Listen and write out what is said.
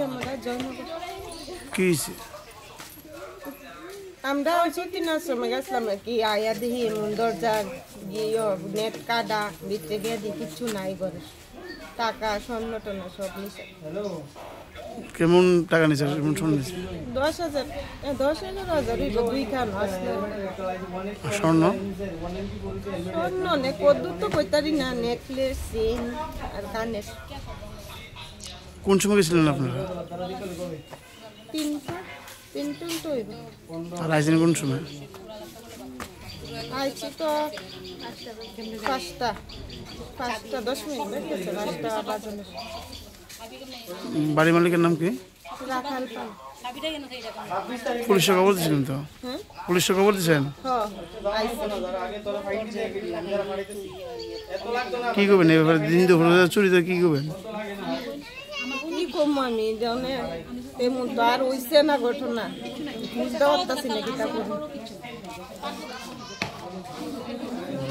আমরা জয়নগর। কি হয়েছে? আমরা তিনার সময় গেছিলাম আর কি, আয়া দেখি এমন দরজা গিয়ে নেট কাটা, ভিতরে গিয়ে দেখি কিচ্ছু নাই ঘরে, টাকা স্বর্ণ টর্ণ সব নিছে। কেমন টাকা নিছে? কেমন স্বর্ণ নিছে? 10,000 10,000 দুই খান আসলে। স্বর্ণ স্বর্ণ নে কদ্দুর তো কইতারি না, নেকলেস চেইন আর কানের। কোন সময় গেছিলেন আপনারা? 3টা তো হইব। আর আইছেন কোন সময়? আইছি তো 5টা 10 মিনিট বেশি, 5টা বাজে। বাড়ি মালিকের নাম কি? রাখাল পাল। পুলিশে খবর দিয়েছিলেন তো? পুলিশে খবর দিয়েছেন? কি করবেন এই ব্যাপারে? দিন দুপুরে চুরি তো কি করবেন? কি কম আমি জানে তেমন তো আর হইছে না ঘটনা, বুঝতে পারতাছি না কি তা করব।